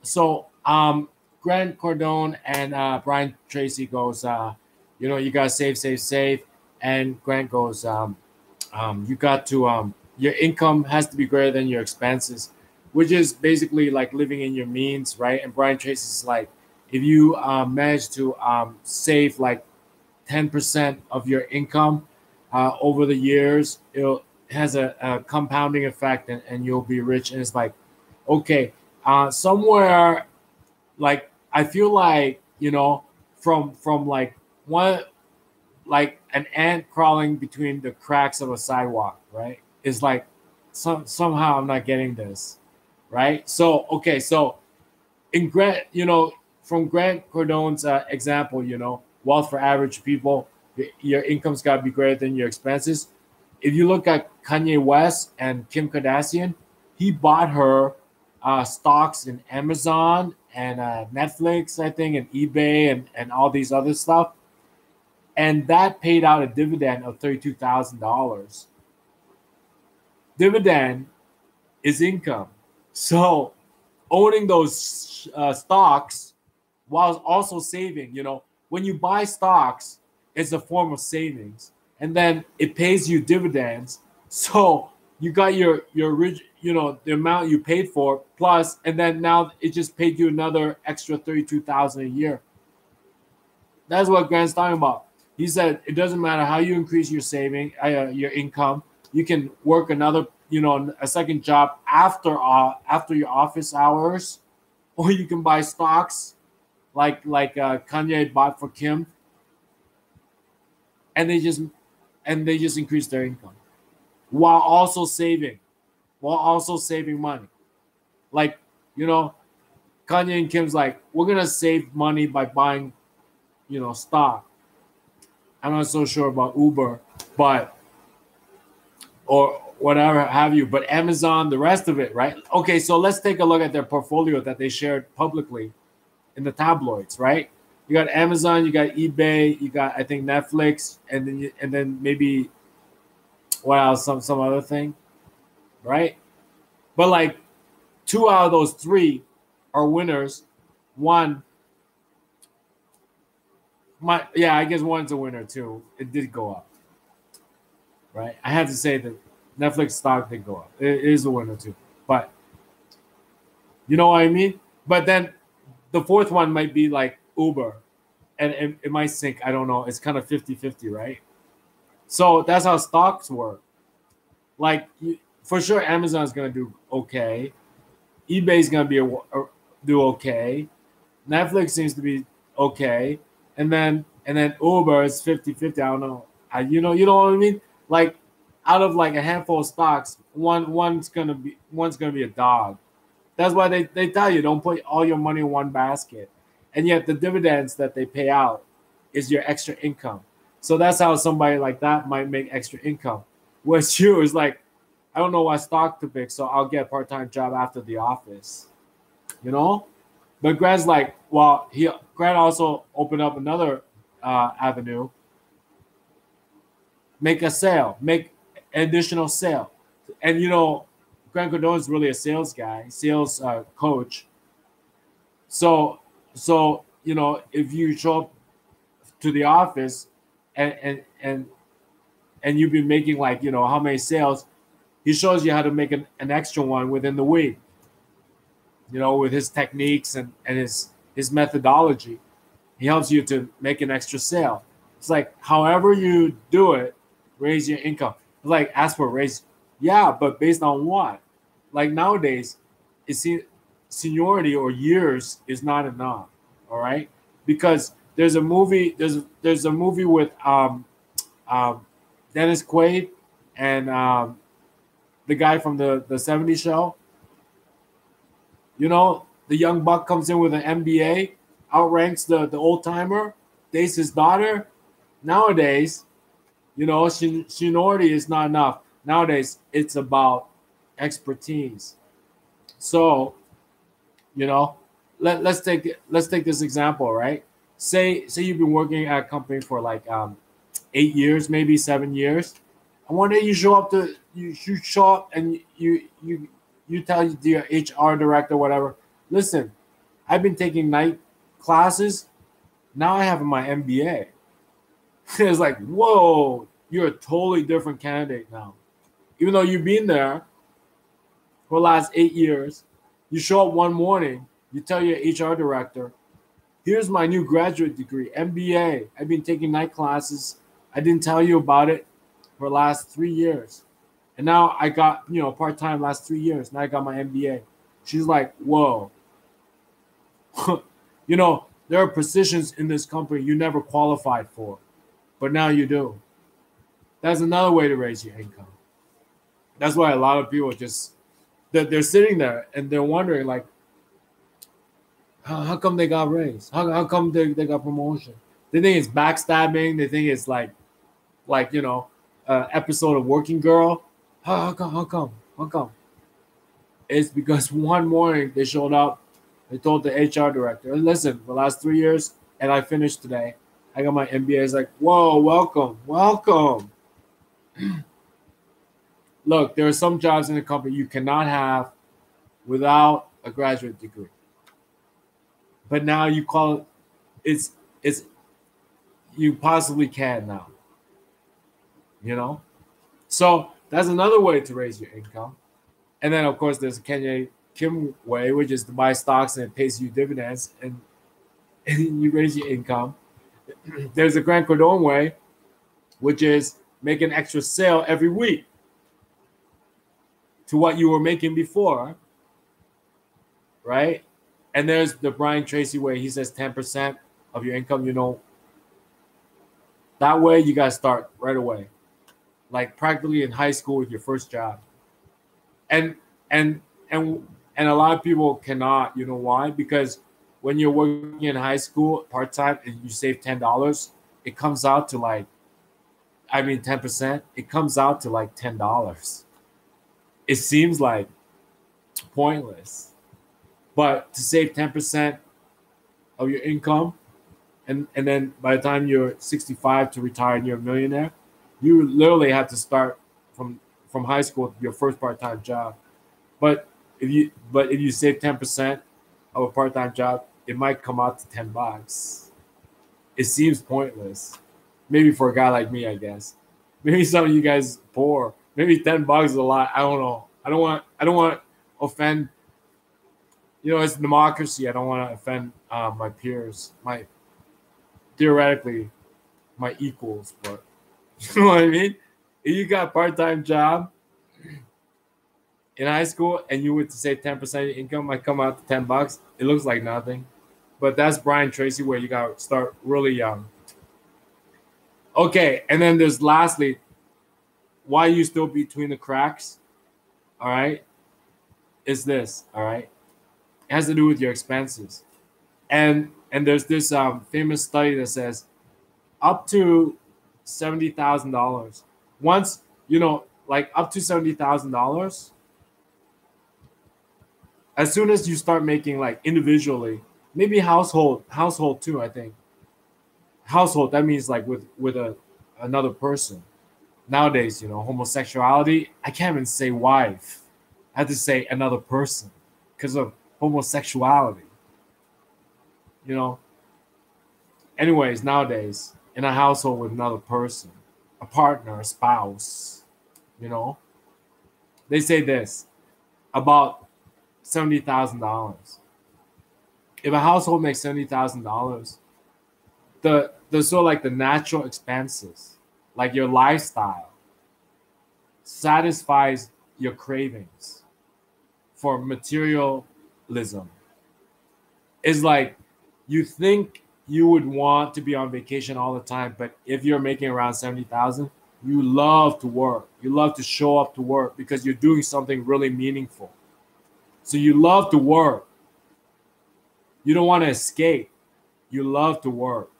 Grant Cardone and Brian Tracy goes, you gotta save, and Grant goes, you got to your income has to be greater than your expenses, which is basically like living in your means, right? And Brian Tracy's like, if you manage to save like 10% of your income over the years, it has a compounding effect, and you'll be rich. And it's like, okay, somewhere like I feel like from like one like an ant crawling between the cracks of a sidewalk, right? Is like somehow I'm not getting this, right? So okay, so in Grant, from Grant Cardone's example, wealth for average people, your income's got to be greater than your expenses. If you look at Kanye West and Kim Kardashian, he bought her stocks in Amazon and Netflix, I think, and eBay and all these other stuff. And that paid out a dividend of $32,000. Dividend is income. So owning those stocks while also saving, when you buy stocks, it's a form of savings. And then it pays you dividends. So you got your the amount you paid for plus, and then now it just paid you another extra 32,000 a year. That's what Grant's talking about. He said it doesn't matter how you increase your saving, your income. You can work another, a second job after your office hours, or you can buy stocks, like Kanye bought for Kim, and they just increase their income while also saving money. Like Kanye and Kim's like, we're gonna save money by buying, stock. I'm not so sure about Uber, but or whatever have you, but Amazon, the rest of it, right? Okay, so let's take a look at their portfolio that they shared publicly in the tabloids, right? You got Amazon, you got eBay, you got I think Netflix, and then maybe what else? Some other thing, right? But like 2 out of those 3 are winners. One. I guess one's a winner too. It did go up, right? I had to say that Netflix stock did go up. It is a winner too, but you know what I mean. But then the 4th one might be like Uber, and it might sink. I don't know. It's kind of 50-50, right? So that's how stocks work. Like for sure, Amazon's gonna do okay. eBay's gonna do okay. Netflix seems to be okay. And then Uber is 50-50. I don't know. You know what I mean? Like out of like a handful of stocks, one's gonna be a dog. That's why they tell you don't put all your money in one basket. And yet the dividends that they pay out is your extra income. So that's how somebody like that might make extra income. Whereas you is like, I don't know what stock to pick, so I'll get a part-time job after the office. But Grant's like, well, Grant also opened up another avenue. Make a sale, make an additional sale. And, Grant Cardone is really a sales guy, sales coach. So if you show up to the office and you've been making like, how many sales, he shows you how to make an extra one within the week. With his techniques and his methodology, he helps you to make an extra sale. It's like, however you do it, raise your income. It's like, ask for a raise. Yeah, but based on what? Like nowadays, seniority or years is not enough. All right, because there's a movie with Dennis Quaid and the guy from the 70s show. The young buck comes in with an MBA, outranks the old timer, dates his daughter. Nowadays, seniority is not enough. Nowadays, it's about expertise. So, let's take this example, right? Say you've been working at a company for like 8 years, maybe 7 years. And one day you show up and you tell your HR director, whatever, listen, I've been taking night classes. Now I have my MBA. It's like, whoa, you're a totally different candidate now. Even though you've been there for the last 8 years, you show up one morning, you tell your HR director, here's my new graduate degree, MBA. I've been taking night classes. I didn't tell you about it for the last 3 years. And now I got, part-time last 3 years. Now I got my MBA. She's like, whoa. There are positions in this company you never qualified for, but now you do. That's another way to raise your income. That's why a lot of people they're sitting there and they're wondering, like, how come they got raised? How come they got promotion? They think it's backstabbing. They think it's like episode of Working Girl. How come? It's because one morning they showed up. They told the HR director, listen, for the last 3 years, and I finished today. I got my MBA. It's like, whoa, welcome. Look, there are some jobs in the company you cannot have without a graduate degree. But now you call it's you possibly can now. So that's another way to raise your income. And then of course there's a Kenya Kim way, which is to buy stocks and it pays you dividends and you raise your income. There's a Grant Cardone way, which is make an extra sale every week to what you were making before, right? And there's the Brian Tracy way. He says 10% of your income, that way you got to start right away, like practically in high school with your first job. And a lot of people cannot, why? Because when you're working in high school part-time and you save $10, it comes out to 10%, it comes out to like $10. It seems like pointless. But to save 10% of your income, and then by the time you're 65 to retire and you're a millionaire, you literally have to start from high school with your first part-time job. But if you save 10% of a part-time job, it might come out to $10. It seems pointless. Maybe for a guy like me, I guess. Maybe some of you guys poor. Maybe $10 is a lot. I don't know. I don't want to offend. It's democracy. I don't want to offend my peers, theoretically my equals, but you know what I mean? If you got a part-time job in high school and you were to save 10% of your income, might come out to $10. It looks like nothing. But that's Brian Tracy where you got to start really young. Okay, and then there's lastly, why you still between the cracks, all right, is this, all right? It has to do with your expenses. And there's this famous study that says up to $70,000. Once, up to $70,000, as soon as you start making like individually, maybe household too, I think. Household, that means like with another person. Nowadays, homosexuality, I can't even say wife. I have to say another person because of homosexuality. Anyways, nowadays, in a household with another person, a partner, a spouse, they say this about $70,000. If a household makes $70,000, the sort of like the natural expenses, like your lifestyle, satisfies your cravings for materialism. It's like you think you would want to be on vacation all the time, but if you're making around 70,000, you love to work. You love to show up to work because you're doing something really meaningful. So you love to work. You don't want to escape. You love to work.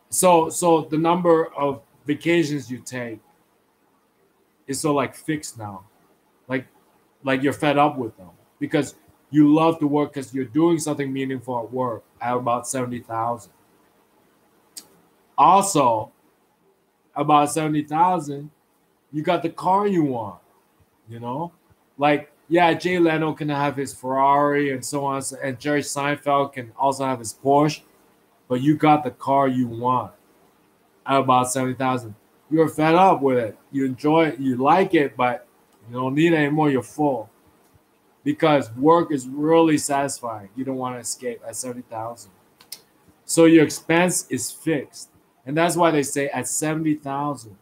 So the number of vacations you take is so like fixed now. Like you're fed up with them because you love to work because you're doing something meaningful at work at about 70,000. Also, about 70,000, you got the car you want, like Yeah, Jay Leno can have his Ferrari and so on, and Jerry Seinfeld can also have his Porsche, but you got the car you want at about 70,000. You're fed up with it. You enjoy it, you like it, but you don't need it anymore. You're full because work is really satisfying. You don't want to escape at 70,000. So your expense is fixed, and that's why they say at 70,000,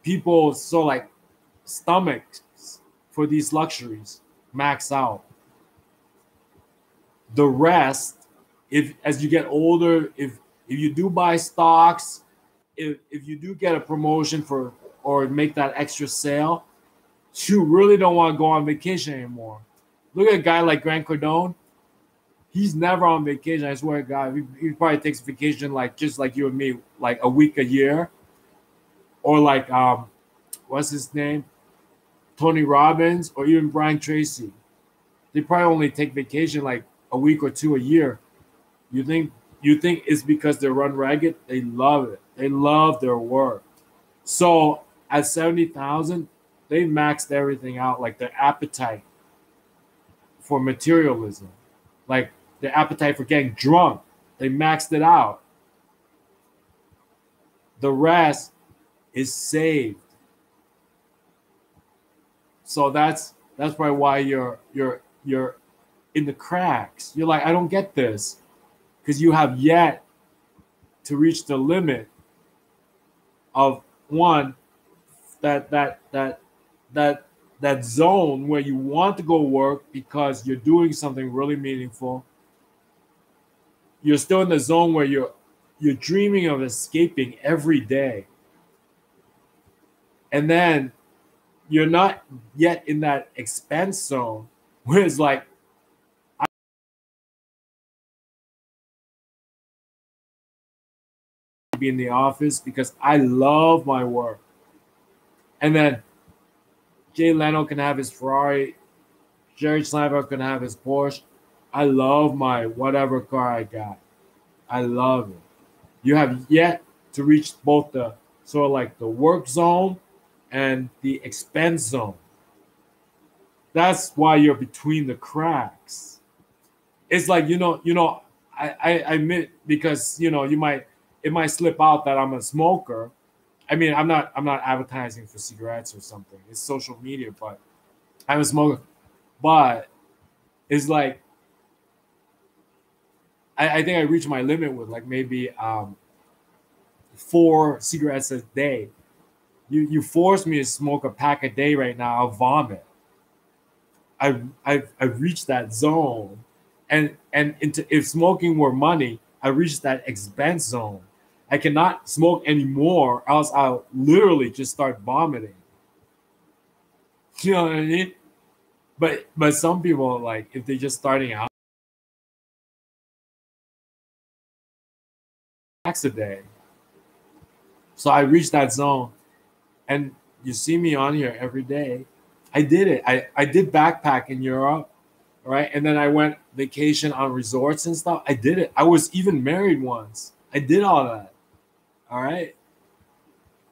people so like stomachs for these luxuries max out. The rest, if as you get older, if you do buy stocks, if you do get a promotion for or make that extra sale, you really don't want to go on vacation anymore. Look at a guy like Grant Cardone. He's never on vacation. I swear to God, he probably takes vacation like just like you and me, like a week a year, or like what's his name, Tony Robbins, or even Brian Tracy. They probably only take vacation like a week or two a year. You think it's because they run ragged? They love it. They love their work. So at 70,000, they maxed everything out, like their appetite for materialism, like their appetite for getting drunk. They maxed it out. The rest is saved. So that's probably why you're in the cracks. You're like, I don't get this, because you have yet to reach the limit of one that zone where you want to go work because you're doing something really meaningful. You're still in the zone where you're dreaming of escaping every day. And then you're not yet in that expense zone where it's like, I be in the office because I love my work. And then Jay Leno can have his Ferrari, Jerry Seinfeld can have his Porsche. I love my whatever car I got. I love it. You have yet to reach both the sort of like the work zone and the expense zone. That's why you're between the cracks. It's like, I admit, because it might slip out that I'm a smoker. I mean, I'm not advertising for cigarettes or something. It's social media, but I'm a smoker. But it's like I think I reached my limit with like maybe 4 cigarettes a day. You force me to smoke a pack a day right now, I'll vomit. I've reached that zone, and if smoking were money, I reached that expense zone. I cannot smoke anymore, else I'll literally just start vomiting. You know what I mean? But some people, like, if they're just starting out, packs a day. So I reached that zone, and you see me on here every day. I did it. I did backpack in Europe, right? And then I went vacation on resorts and stuff. I did it. I was even married once. I did all that. All right.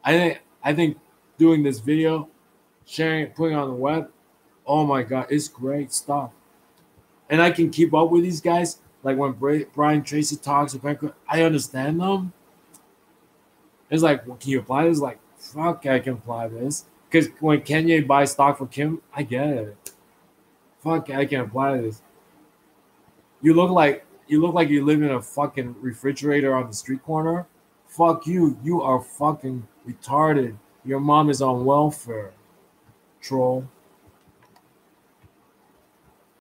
I think doing this video, sharing it, putting it on the web, oh my God, it's great stuff. And I can keep up with these guys. Like when Brian Tracy talks, I understand them. It's like, well, can you apply this? Like, fuck, I can apply this. Because when Kanye buys stock for Kim, I get it. Fuck, I can apply this. You look like you live in a fucking refrigerator on the street corner. Fuck you. You are fucking retarded. Your mom is on welfare, troll.